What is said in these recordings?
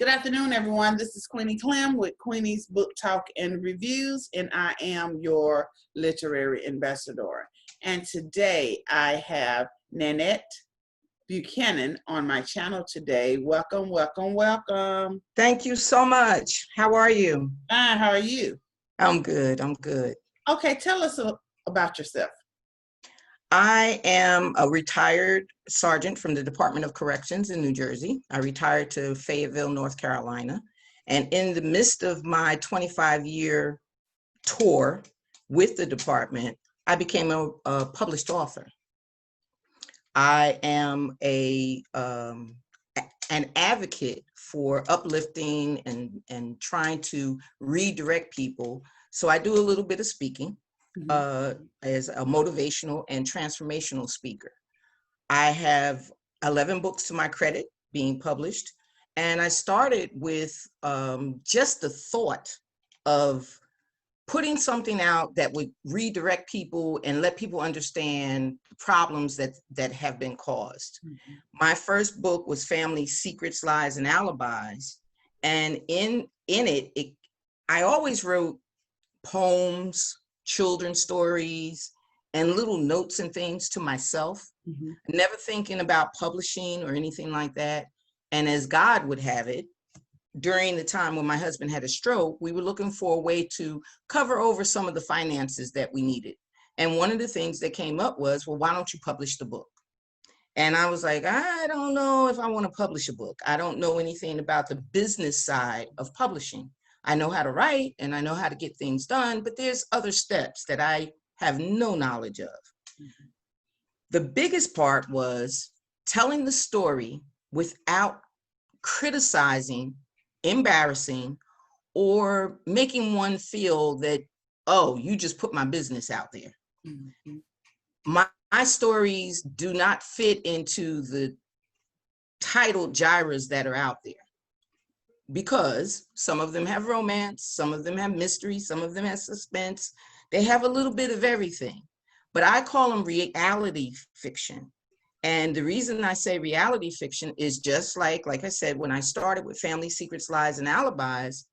Good afternoon, everyone. This is Queenie Clem with Queenie's Book Talk and Reviews, and I am your literary ambassador. And today I have Nanette Buchanan on my channel today. Welcome, welcome, welcome. Thank you so much. How are you? Fine, how are you? I'm good, I'm good. Okay, tell us about yourself. I am a retired sergeant from the Department of Corrections in New Jersey. I retired to Fayetteville, North Carolina. And in the midst of my 25-year tour with the department, I became a published author. I am an advocate for uplifting and trying to redirect people. So I do a little bit of speaking as a motivational and transformational speaker. I have 11 books to my credit being published. And I started with just the thought of putting something out that would redirect people and let people understand problems that have been caused. My first book was Family Secrets, Lies, and Alibis. And in it, I always wrote poems, children's stories, and little notes and things to myself, never thinking about publishing or anything like that. And as God would have it, during the time when my husband had a stroke, we were looking for a way to cover over some of the finances that we needed. And one of the things that came up was, well, why don't you publish the book? And I was like, I don't know if I want to publish a book. I don't know anything about the business side of publishing. I know how to write and I know how to get things done, but there's other steps that I have no knowledge of. The biggest part was telling the story without criticizing, embarrassing, or making one feel that, oh, you just put my business out there. My stories do not fit into the titled genres that are out there, because some of them have romance, some of them have mystery, some of them have suspense. They have a little bit of everything, but I call them reality fiction. And the reason I say reality fiction is just like I said, when I started with Family Secrets, Lies, and Alibis,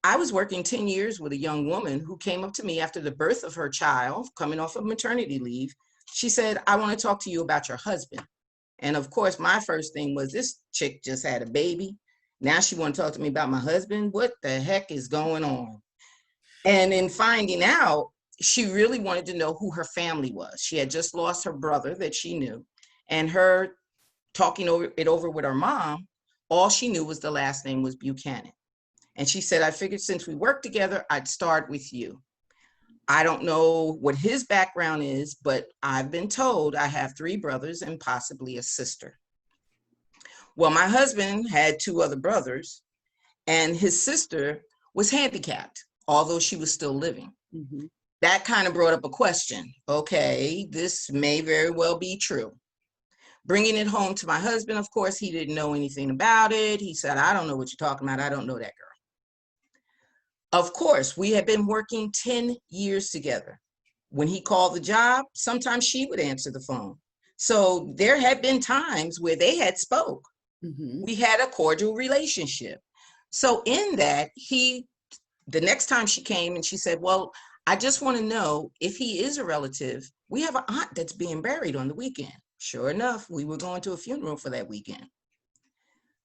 I was working 10 years with a young woman who came up to me after the birth of her child, coming off of maternity leave. She said, I want to talk to you about your husband. And of course, my first thing was, this chick just had a baby. Now she want to talk to me about my husband. What the heck is going on? And in finding out, she really wanted to know who her family was. She had just lost her brother that she knew. And her talking over with her mom, all she knew was the last name was Buchanan. And she said, I figured since we work together, I'd start with you. I don't know what his background is, but I've been told I have 3 brothers and possibly a sister. Well, my husband had 2 other brothers, and his sister was handicapped, although she was still living. That kind of brought up a question. Okay, this may very well be true. Bringing it home to my husband, of course, he didn't know anything about it. He said, I don't know what you're talking about. I don't know that girl. Of course, we had been working 10 years together. When he called the job, sometimes she would answer the phone. So there had been times where they had spoke. We had a cordial relationship. So in that, the next time she came and she said, well, I just want to know if he is a relative. We have an aunt that's being buried on the weekend. Sure enough, we were going to a funeral for that weekend.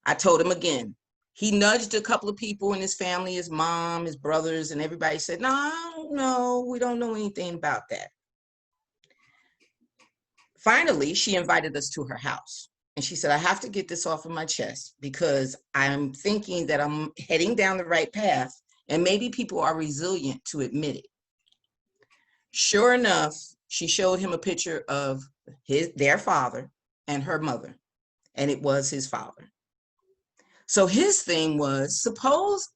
I told him again. He nudged a couple of people in his family, his mom, his brothers, and everybody said, no, I don't know. We don't know anything about that. Finally, she invited us to her house. And she said, I have to get this off of my chest because I'm thinking that I'm heading down the right path and maybe people are resilient to admit it. Sure enough, she showed him a picture of their father and her mother, and it was his father. So his thing was, suppose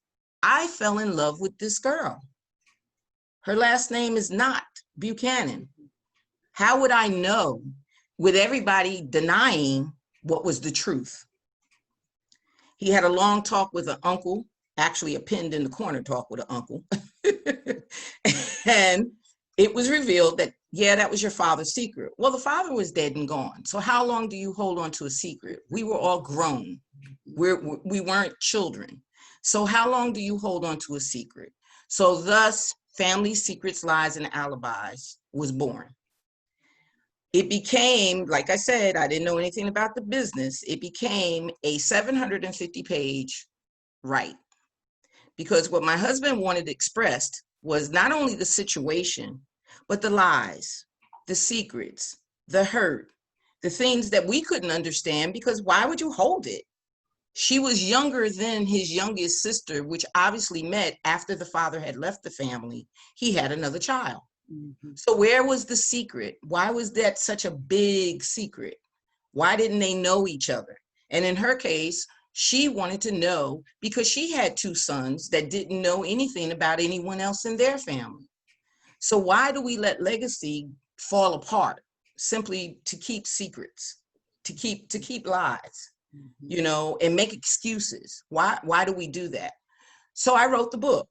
I fell in love with this girl. Her last name is not Buchanan. How would I know, with everybody denying what was the truth? He had a long talk with an uncle, actually a pinned in the corner talk with an uncle. And it was revealed that yeah, that was your father's secret. Well, the father was dead and gone. So how long do you hold on to a secret? We were all grown. We weren't children. So how long do you hold on to a secret? So thus, Family Secrets, Lies, and Alibis was born. It became, like I said, I didn't know anything about the business. It became a 750-page write, because what my husband wanted expressed was not only the situation, but the lies, the secrets, the hurt, the things that we couldn't understand, because why would you hold it? She was younger than his youngest sister, which obviously met after the father had left the family. He had another child. Mm-hmm. So where was the secret? Why was that such a big secret? Why didn't they know each other? And in her case, she wanted to know because she had two sons that didn't know anything about anyone else in their family. So why do we let legacy fall apart simply to keep secrets, to keep lies, you know, and make excuses? Why do we do that? So I wrote the book.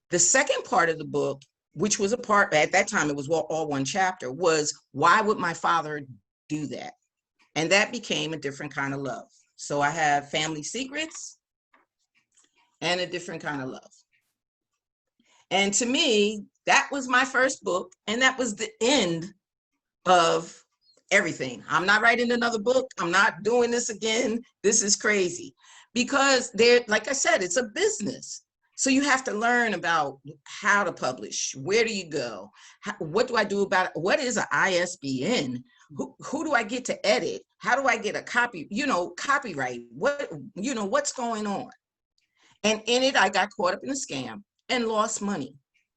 The second part of the book, which was a part, at that time it was all one chapter, was why would my father do that? And that became a different kind of love. So I have Family Secrets and a different kind of love. And to me, that was my first book, and that was the end of everything. I'm not writing another book. I'm not doing this again. This is crazy. Because there, like I said, it's a business. So you have to learn about how to publish. Where do you go? What do I do about it? What is an ISBN? Who do I get to edit? How do I get a copy, copyright? What's going on? And in it, I got caught up in a scam and lost money,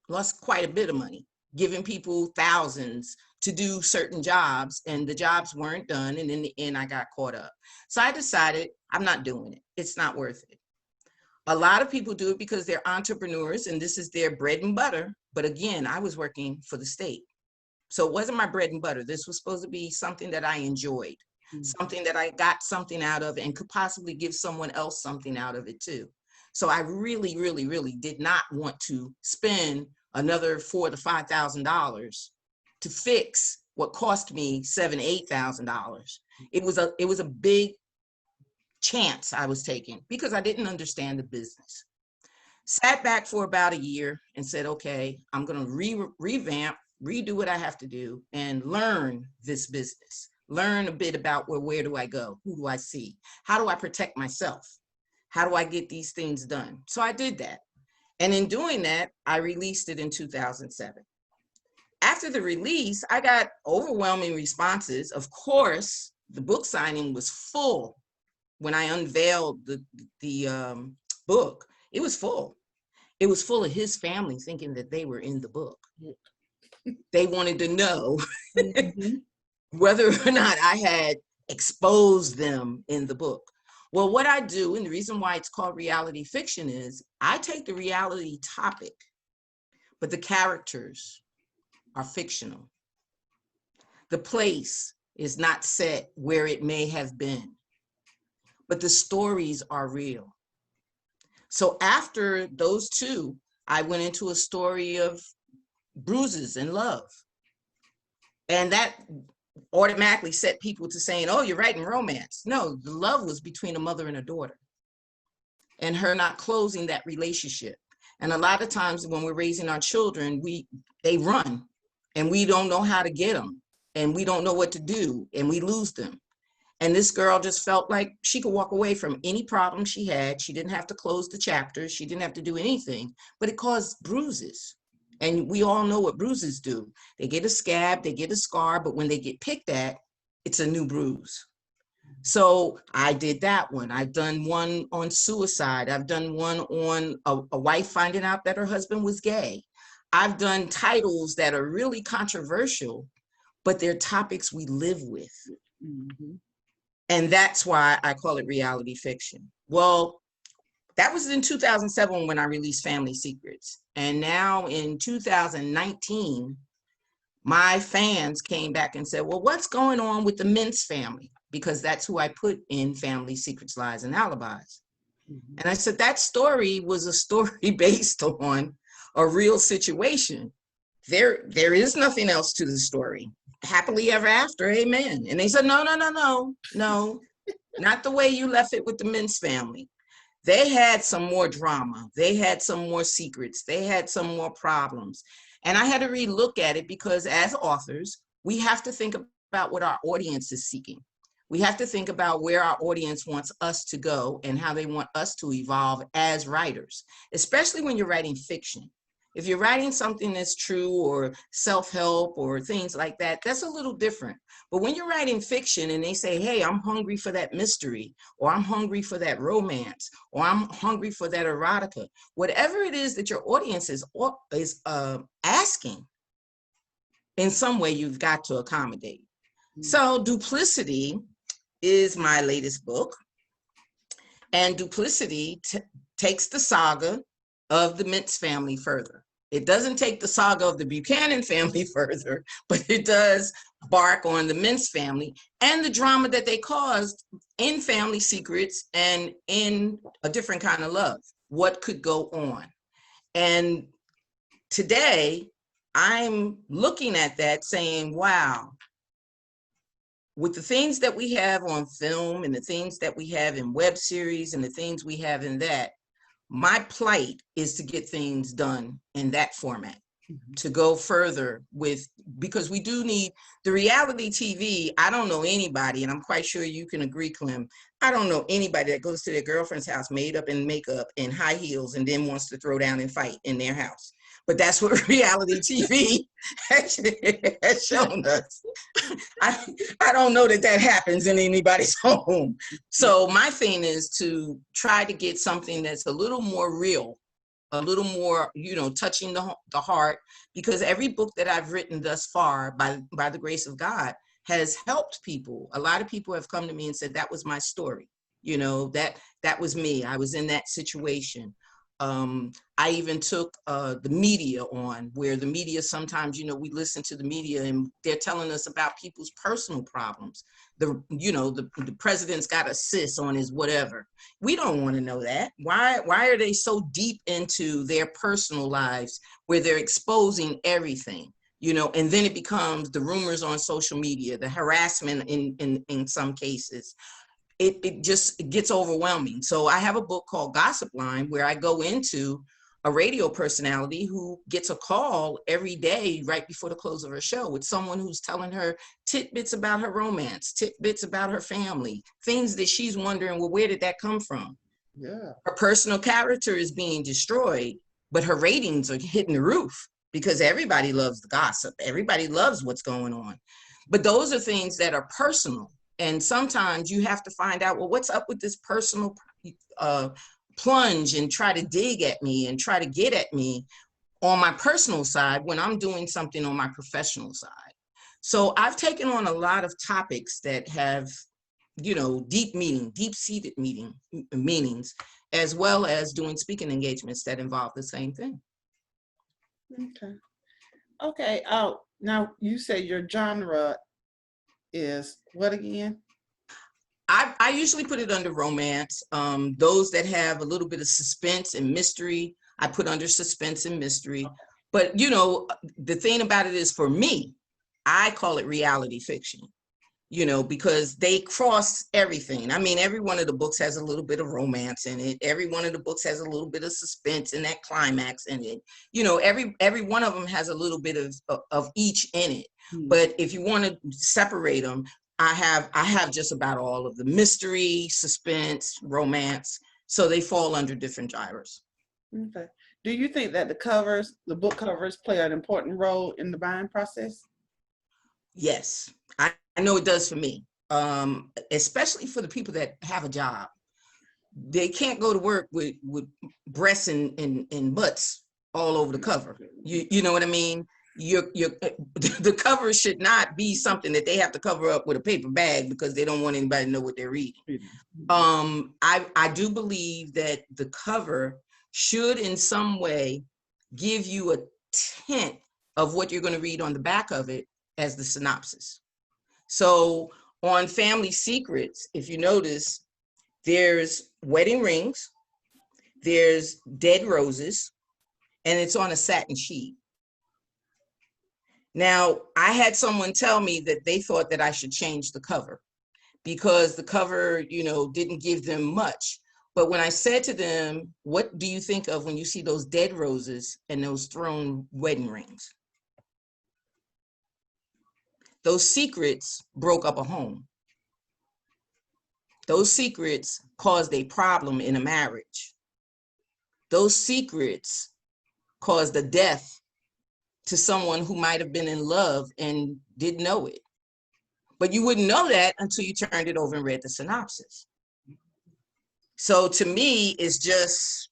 lost quite a bit of money, giving people thousands to do certain jobs, and the jobs weren't done. And in the end, I got caught up. So I decided I'm not doing it. It's not worth it. A lot of people do it because they're entrepreneurs and this is their bread and butter. But again, I was working for the state. So it wasn't my bread and butter. This was supposed to be something that I enjoyed, something that I got something out of and could possibly give someone else something out of it too. So I really, really, really did not want to spend another $4,000 to $5,000 to fix what cost me $7,000, $8,000. It was a big chance I was taking because I didn't understand the business. Sat back for about a year and said, okay, I'm going to revamp, redo what I have to do and learn this business, learn a bit about where do I go? Who do I see? How do I protect myself? How do I get these things done? So I did that. And in doing that, I released it in 2007. After the release, I got overwhelming responses. Of course, the book signing was full. When I unveiled the book, it was full. It was full of his family thinking that they were in the book. They wanted to know whether or not I had exposed them in the book. Well, what I do, and the reason why it's called reality fiction, is I take the reality topic, but the characters are fictional. The place is not set where it may have been, but the stories are real. So after those two, I went into a story of bruises and love. And that automatically set people to saying, oh, you're writing romance. No, the love was between a mother and a daughter and her not closing that relationship. And a lot of times when we're raising our children, they run and we don't know how to get them and we don't know what to do and we lose them. And this girl just felt like she could walk away from any problem she had. She didn't have to close the chapters. She didn't have to do anything, but it caused bruises. And we all know what bruises do. They get a scab, they get a scar, but when they get picked at, it's a new bruise. So I did that one. I've done one on suicide. I've done one on a wife finding out that her husband was gay. I've done titles that are really controversial, but they're topics we live with. Mm-hmm. And that's why I call it reality fiction. Well, that was in 2007 when I released Family Secrets. And now in 2019, my fans came back and said, well, what's going on with the Mintz family? Because that's who I put in Family Secrets, Lies, and Alibis. Mm-hmm. And I said, that story was a story based on a real situation. there is nothing else to the story. Happily ever after, amen. And they said, no, no, no, no, no, not the way you left it with the Mintz family. They had some more drama. They had some more secrets. They had some more problems. And I had to relook at it because as authors, we have to think about what our audience is seeking. We have to think about where our audience wants us to go and how they want us to evolve as writers, especially when you're writing fiction. If you're writing something that's true or self-help or things like that, that's a little different. But when you're writing fiction and they say, hey, I'm hungry for that mystery, or I'm hungry for that romance, or I'm hungry for that erotica, whatever it is that your audience is asking, in some way you've got to accommodate. So Duplicity is my latest book. And Duplicity takes the saga of the Mintz family further. It doesn't take the saga of the Buchanan family further, but it does bark on the Mintz family and the drama that they caused in Family Secrets and in A Different Kind of Love. What could go on? And today, I'm looking at that saying, wow, with the things that we have on film and the things that we have in web series and the things we have in that, my plight is to get things done in that format, to go further with, because we do need the reality TV. I don't know anybody, and I'm quite sure you can agree, Clem, I don't know anybody that goes to their girlfriend's house made up in makeup and high heels and then wants to throw down and fight in their house. But that's what reality TV has shown us. I don't know that that happens in anybody's home. So my thing is to try to get something that's a little more real, a little more, touching the heart, because every book that I've written thus far, by the grace of God, has helped people. A lot of people have come to me and said, that was my story. That was me. I was in that situation. I even took the media on, where the media sometimes, we listen to the media and they're telling us about people's personal problems. The president's got a cyst on his whatever. We don't want to know that. Why are they so deep into their personal lives where they're exposing everything? And then it becomes the rumors on social media, the harassment in some cases. It just gets overwhelming. So I have a book called Gossip Line, where I go into a radio personality who gets a call every day right before the close of her show with someone who's telling her tidbits about her romance, tidbits about her family, things that she's wondering, well, where did that come from? Yeah. Her personal character is being destroyed, but her ratings are hitting the roof because everybody loves the gossip. Everybody loves what's going on. But those are things that are personal. And sometimes you have to find out, well, what's up with this personal plunge and try to dig at me and try to get at me on my personal side when I'm doing something on my professional side. So I've taken on a lot of topics that have, deep-seated meanings, as well as doing speaking engagements that involve the same thing. Okay. Now you say your genre is what again? I usually put it under romance. Those that have a little bit of suspense and mystery, I put under suspense and mystery. But the thing about it is, for me, I call it reality fiction, because they cross everything. I mean, every one of the books has a little bit of romance in it. Every one of the books has a little bit of suspense in that climax in it. Every one of them has a little bit of each in it. But if you want to separate them, I have just about all of the mystery, suspense, romance. So they fall under different genres. Okay. Do you think that the book covers play an important role in the buying process? Yes, I know it does for me, especially for the people that have a job. They can't go to work with breasts and butts all over the cover. You know what I mean? The cover should not be something that they have to cover up with a paper bag because they don't want anybody to know what they're reading. I do believe that the cover should in some way give you a tint of what you're going to read on the back of it as the synopsis. So on Family Secrets, if you notice, there's wedding rings, there's dead roses, and it's on a satin sheet. Now, I had someone tell me that they thought that I should change the cover because the cover, didn't give them much. But when I said to them, what do you think of when you see those dead roses and those thrown wedding rings? Those secrets broke up a home. Those secrets caused a problem in a marriage. Those secrets caused a death to someone who might have been in love and didn't know it. But you wouldn't know that until you turned it over and read the synopsis. So to me, it's just,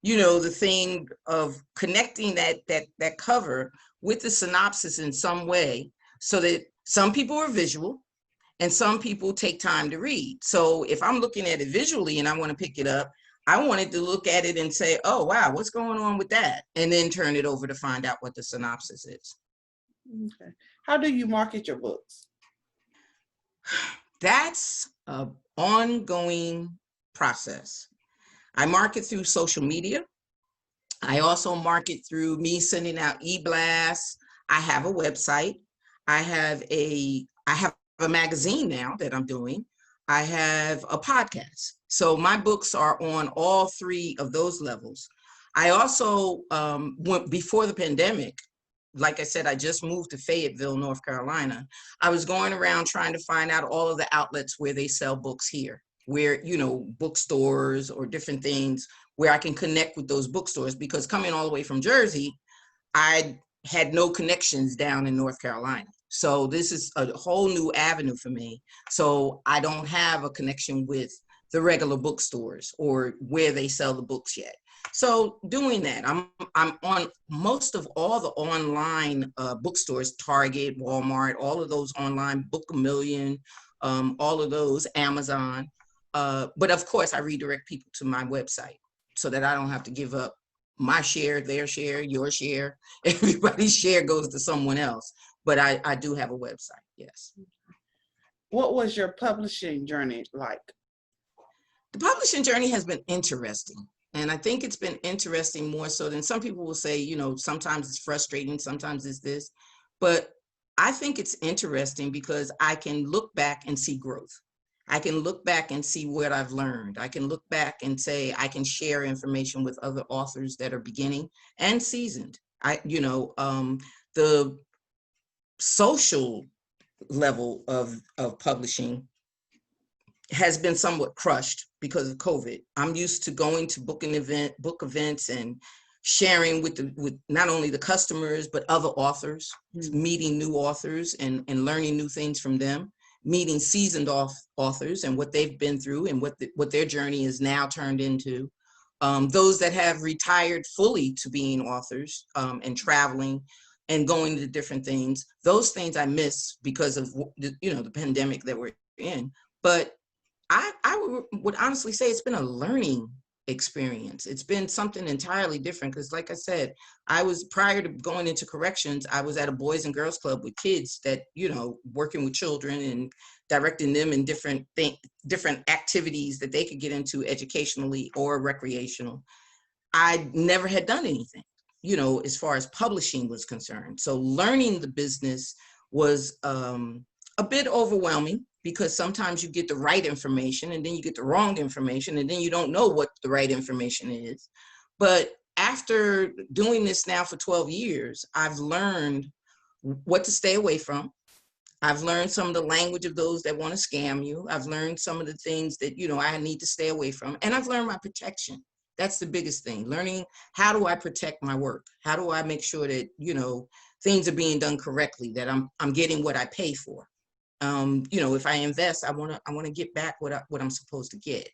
the thing of connecting that cover with the synopsis in some way, so that some people are visual and some people take time to read. So if I'm looking at it visually and I want to pick it up, I wanted to look at it and say, oh, wow, what's going on with that? And then turn it over to find out what the synopsis is. Okay. How do you market your books? That's an ongoing process. I market through social media. I also market through me sending out e-blasts. I have a website. I have a magazine now that I'm doing. I have a podcast. So my books are on all three of those levels. I also, before the pandemic, like I said, I just moved to Fayetteville, North Carolina. I was going around trying to find out all of the outlets where they sell books here, where, bookstores or different things where I can connect with those bookstores, because coming all the way from Jersey, I had no connections down in North Carolina. So this is a whole new avenue for me. So I don't have a connection with the regular bookstores or where they sell the books yet. So doing that, I'm on most of all the online bookstores, Target, Walmart, all of those online, Book a Million, all of those, Amazon. But of course, I redirect people to my website so that I don't have to give up my share, their share, your share. Everybody's share goes to someone else. But I do have a website, yes. What was your publishing journey like? The publishing journey has been interesting. And I think it's been interesting more so than some people will say, sometimes it's frustrating, sometimes it's this. But I think it's interesting because I can look back and see growth. I can look back and see what I've learned. I can look back and say I can share information with other authors that are beginning and seasoned. The social level of publishing has been somewhat crushed because of COVID. I'm used to going to book events and sharing with not only the customers, but other authors, meeting new authors and learning new things from them, meeting seasoned authors and what they've been through and what their journey is now turned into. Those that have retired fully to being authors and traveling and going to different things. Those things I miss because of the pandemic that we're in. But I would honestly say it's been a learning experience. It's been something entirely different because, like I said, prior to going into corrections, I was at a Boys and Girls Club with kids that, working with children and directing them in different activities that they could get into educationally or recreational. I never had done anything, as far as publishing was concerned. So learning the business was a bit overwhelming, because sometimes you get the right information and then you get the wrong information and then you don't know what the right information is. But after doing this now for 12 years, I've learned what to stay away from. I've learned some of the language of those that want to scam you. I've learned some of the things that, I need to stay away from. And I've learned my protection. That's the biggest thing. Learning, how do I protect my work? How do I make sure that, things are being done correctly, that I'm getting what I pay for? If I invest, I want to get back what I'm supposed to get.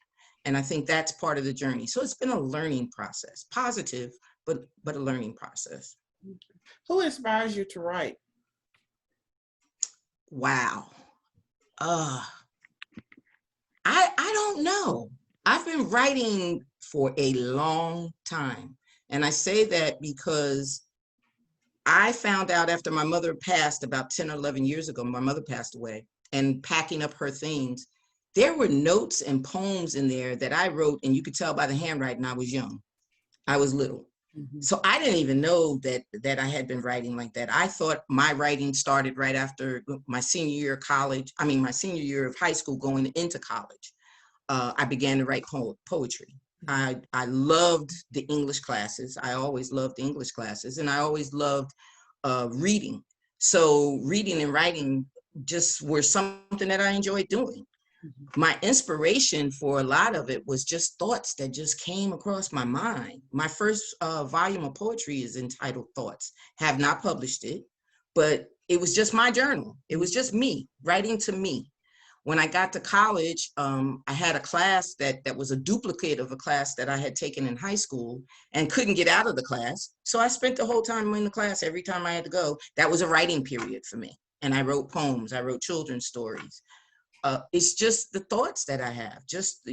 And I think that's part of the journey. So it's been a learning process, positive, but a learning process. Who inspires you to write? Wow. I don't know. I've been writing for a long time. And I say that because I found out after my mother passed about 10 or 11 years ago, my mother passed away, and packing up her things, there were notes and poems in there that I wrote, and you could tell by the handwriting I was young. I was little. Mhm. So I didn't even know that I had been writing like that. I thought my writing started right after my senior year of college. I mean, my senior year of high school going into college. I began to write poetry. I loved the English classes. I always loved the English classes, and I always loved reading. So reading and writing just were something that I enjoyed doing. Mhm. My inspiration for a lot of it was just thoughts that just came across my mind. My first volume of poetry is entitled Thoughts. Have not published it, but it was just my journal. It was just me writing to me. When I got to college, I had a class that was a duplicate of a class that I had taken in high school and couldn't get out of the class. So I spent the whole time in the class, every time I had to go. That was a writing period for me. And I wrote poems, I wrote children's stories. It's just the thoughts that I have. Just,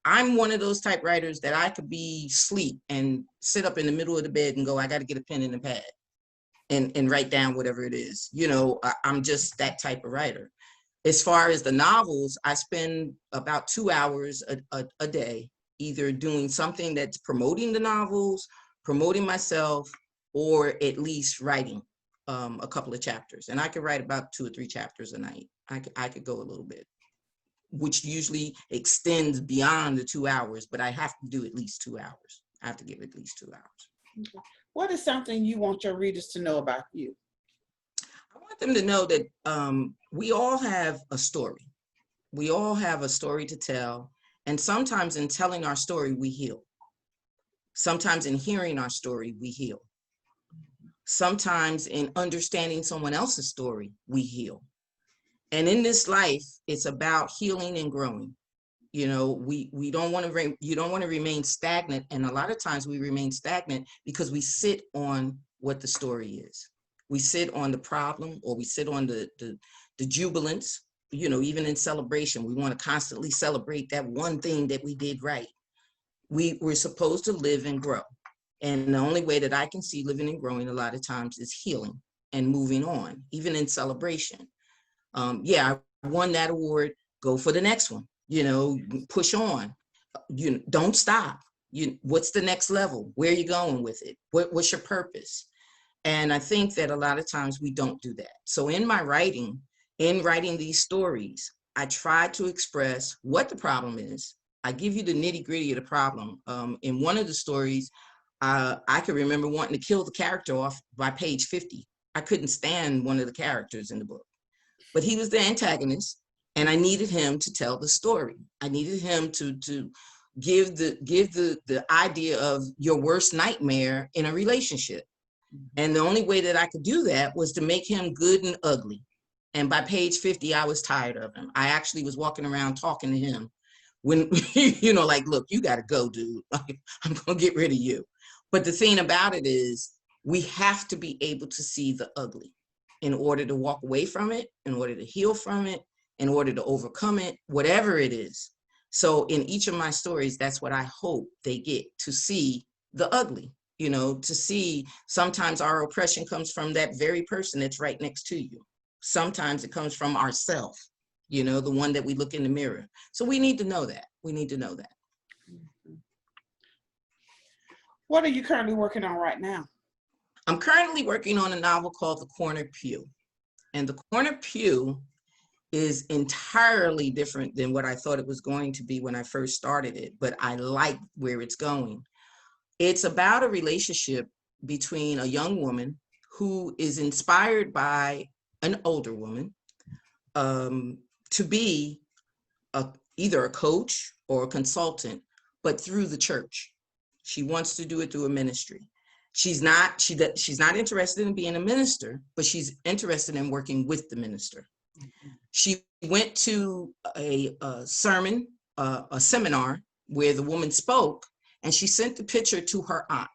I'm one of those type writers that I could be asleep and sit up in the middle of the bed and go, I got to get a pen and a pad and write down whatever it is. I'm just that type of writer. As far as the novels, I spend about 2 hours a day, either doing something that's promoting the novels, promoting myself, or at least writing a couple of chapters. And I could write about 2 or 3 chapters a night. I could go a little bit, which usually extends beyond the 2 hours, but I have to do at least 2 hours. I have to give at least 2 hours. Okay. What is something you want your readers to know about you? I want them to know that we all have a story. We all have a story to tell. And sometimes in telling our story, we heal. Sometimes in hearing our story, we heal. Sometimes in understanding someone else's story, we heal. And in this life, it's about healing and growing. We don't want to, you don't want to remain stagnant. And a lot of times we remain stagnant because we sit on what the story is. We sit on the problem, or we sit on the jubilance. Even in celebration, we want to constantly celebrate that one thing that we did right. We're supposed to live and grow. And the only way that I can see living and growing a lot of times is healing and moving on, even in celebration. Yeah, I won that award, go for the next one, push on, don't stop. What's the next level? Where are you going with it? What's your purpose? And I think that a lot of times we don't do that. So in writing these stories, I try to express what the problem is. I give you the nitty gritty of the problem. In one of the stories, I could remember wanting to kill the character off by page 50. I couldn't stand one of the characters in the book, but he was the antagonist, and I needed him to tell the story. I needed him to give the idea of your worst nightmare in a relationship. And the only way that I could do that was to make him good and ugly. And by page 50, I was tired of him. I actually was walking around talking to him when, like, look, you got to go, dude. I'm going to get rid of you. But the thing about it is, we have to be able to see the ugly in order to walk away from it, in order to heal from it, in order to overcome it, whatever it is. So in each of my stories, that's what I hope they get, to see the ugly. To see sometimes our oppression comes from that very person that's right next to you. Sometimes it comes from ourself, the one that we look in the mirror. So we need to know that. We need to know that. What are you currently working on right now? I'm currently working on a novel called The Corner Pew. And The Corner Pew is entirely different than what I thought it was going to be when I first started it, but I like where it's going. It's about a relationship between a young woman who is inspired by an older woman to be either a coach or a consultant, but through the church. She wants to do it through a ministry. She's not interested in being a minister, but she's interested in working with the minister. She went to a sermon, a seminar where the woman spoke, and she sent the picture to her aunt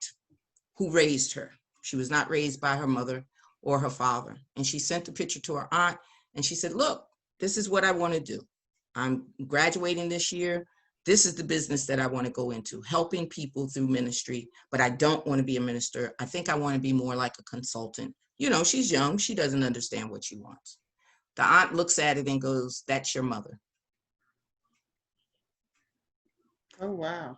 who raised her. She was not raised by her mother or her father. And she sent the picture to her aunt, and she said, look, this is what I want to do. I'm graduating this year. This is the business that I want to go into, helping people through ministry, but I don't want to be a minister. I think I want to be more like a consultant. She's young. She doesn't understand what she wants. The aunt looks at it and goes, that's your mother. Oh, wow.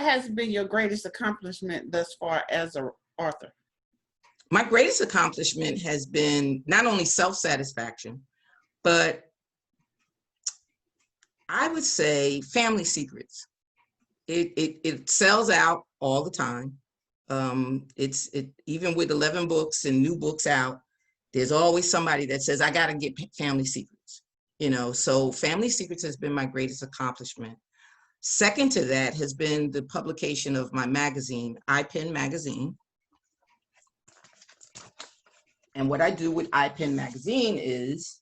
What has been your greatest accomplishment thus far as an author? My greatest accomplishment has been not only self-satisfaction, but I would say Family Secrets. It sells out all the time. Even with 11 books and new books out, there's always somebody that says, I got to get Family Secrets, so Family Secrets has been my greatest accomplishment. Second to that has been the publication of my magazine, iPen Magazine. And what I do with iPen Magazine is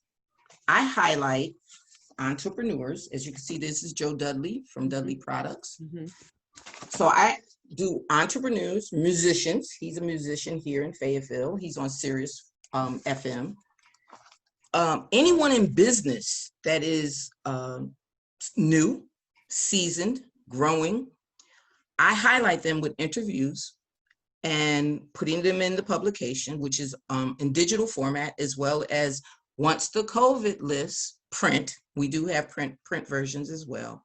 I highlight entrepreneurs. As you can see, this is Joe Dudley from Dudley Products. Mm-hmm. So I do entrepreneurs, musicians. He's a musician here in Fayetteville. He's on Sirius FM. Anyone in business that is new, seasoned, growing, I highlight them with interviews and putting them in the publication, which is in digital format, as well as once the COVID lifts, print. We do have print versions as well.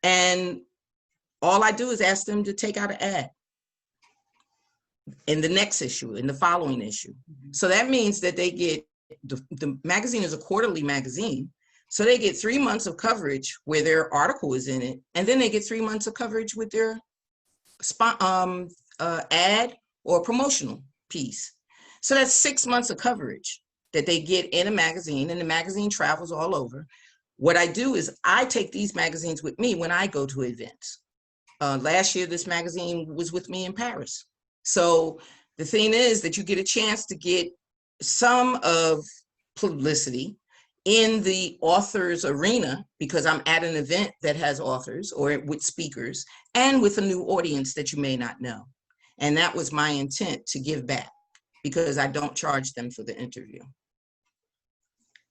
And all I do is ask them to take out an ad in the next issue, in the following issue. Mm-hmm. So that means that they get, the magazine is a quarterly magazine. So they get 3 months of coverage where their article is in it. And then they get 3 months of coverage with their ad or promotional piece. So that's 6 months of coverage that they get in a magazine, and the magazine travels all over. What I do is I take these magazines with me when I go to events. Last year, this magazine was with me in Paris. So the thing is that you get a chance to get some of publicity in the author's arena, because I'm at an event that has authors or with speakers and with a new audience that you may not know. And that was my intent, to give back, because I don't charge them for the interview.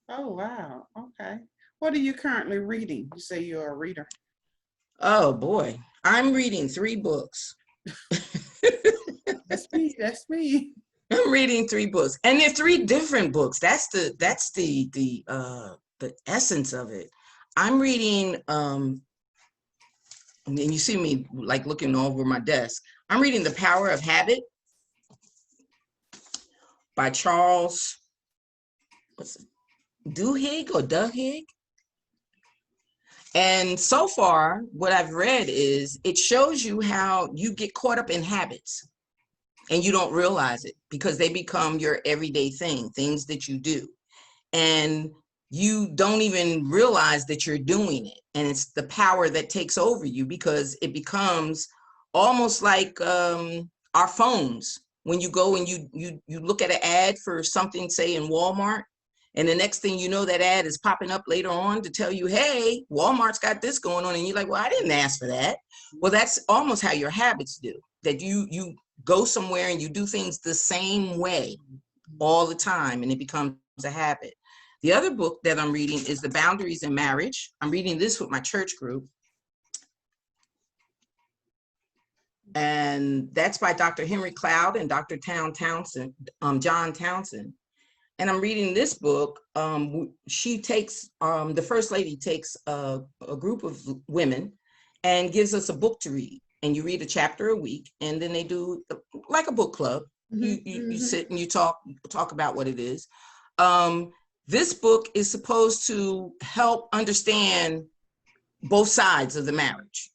Oh, wow. Okay. What are you currently reading? You say you're a reader. Oh boy, I'm reading 3 books. That's me. That's me. I'm reading 3 books, and they're 3 different books. That's the essence of it. I'm reading, and you see me like looking over my desk. I'm reading The Power of Habit by Charles, Duhigg. And so far, what I've read is it shows you how you get caught up in habits and you don't realize it, because they become your everyday thing, things that you do. And you don't even realize that you're doing it. And it's the power that takes over you, because it becomes almost like our phones. When you go and you look at an ad for something, say in Walmart, and the next thing you know, that ad is popping up later on to tell you, hey, Walmart's got this going on. And you're like, well, I didn't ask for that. Well, that's almost how your habits do. That you go somewhere and you do things the same way all the time, and it becomes a habit. The other book that I'm reading is The Boundaries in Marriage. I'm reading this with my church group. And that's by Dr. Henry Cloud and Dr. John Townsend. And I'm reading this book. She takes, the First Lady takes a group of women and gives us a book to read. And you read a chapter a week, and then they do like a book club. Mm-hmm. You sit and you talk about what it is. This book is supposed to help understand both sides of the marriage,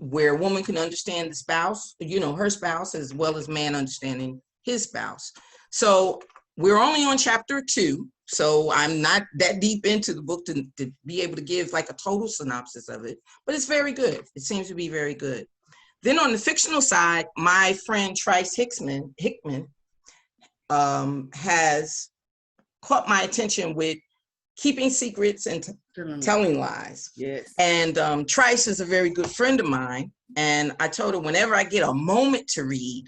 where a woman can understand the spouse, her spouse, as well as man understanding his spouse. So we're only on chapter 2, so I'm not that deep into the book to be able to give like a total synopsis of it, but it's very good. It seems to be very good. Then on the fictional side, my friend Trice Hickman has caught my attention with Keeping Secrets and Telling Lies. Yes. And Trice is a very good friend of mine. And I told her whenever I get a moment to read,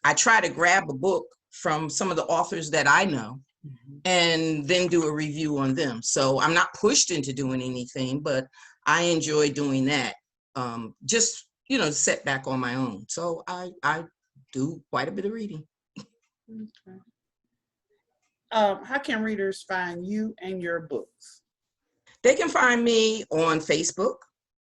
I try to grab a book from some of the authors that I know, mm-hmm. and then do a review on them. So I'm not pushed into doing anything, but I enjoy doing that. Just, set back on my own. So I do quite a bit of reading. Okay. How can readers find you and your books? They can find me on Facebook,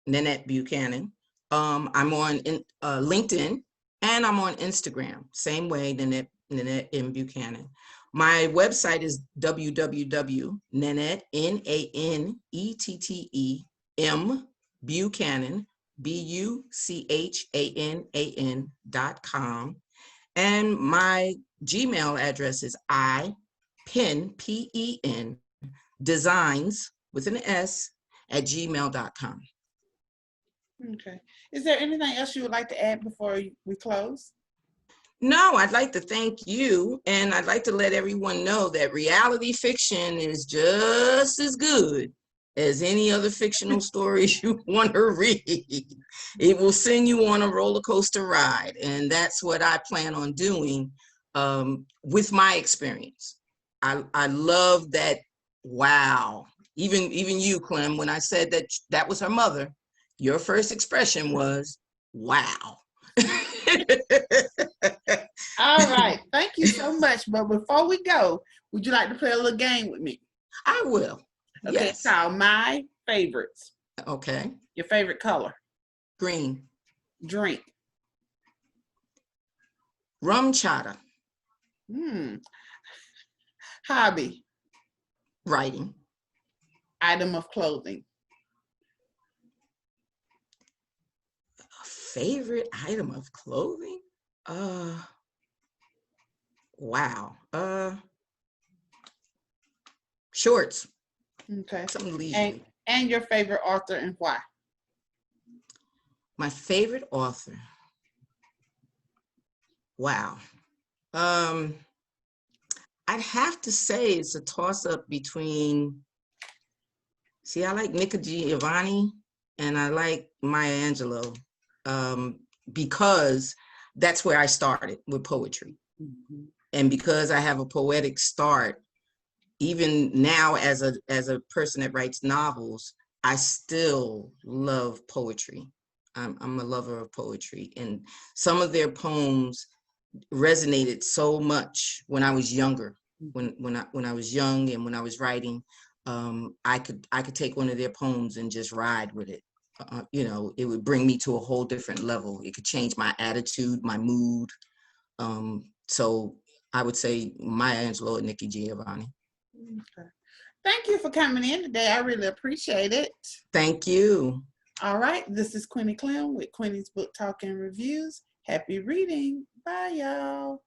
Nanette Buchanan. I'm on LinkedIn, and I'm on Instagram. Same way, Nanette M. Buchanan. My website is www.nanette, Nanette, Buchanan, BUCHANAN.com. And my Gmail address is pen, designs with an S @gmail.com. Okay. Is there anything else you would like to add before we close? No, I'd like to thank you, and I'd like to let everyone know that reality fiction is just as good as any other fictional stories you want to read. It will send you on a roller coaster ride, and that's what I plan on doing with my experience. I love that. Wow. Even you, Clem, when I said that that was her mother, your first expression was, wow. All right. Thank you so much. But before we go, would you like to play a little game with me? I will. Okay, Yes. it's called My Favorites. Okay. Your favorite color? Green. Drink? Rum chata. Hobby? Writing. Item of clothing? A favorite item of clothing? Wow. Shorts. Okay. Something leisurely. And your favorite author and why? My favorite author. Wow. I'd have to say it's a toss-up between, I like Nika Giovanni and I like Maya Angelou, because that's where I started with poetry. Mm-hmm. And because I have a poetic start, even now as a person that writes novels, I still love poetry. I'm a lover of poetry, and some of their poems resonated so much when I was younger. When I was young and when I was writing, I could take one of their poems and just ride with it. It would bring me to a whole different level. It could change my attitude, my mood. So I would say Maya Angelou and Nikki Giovanni. Okay. Thank you for coming in today. I really appreciate it. Thank you. All right. This is Queenie Clem with Queenie's Book Talk and Reviews. Happy reading. Bye, y'all.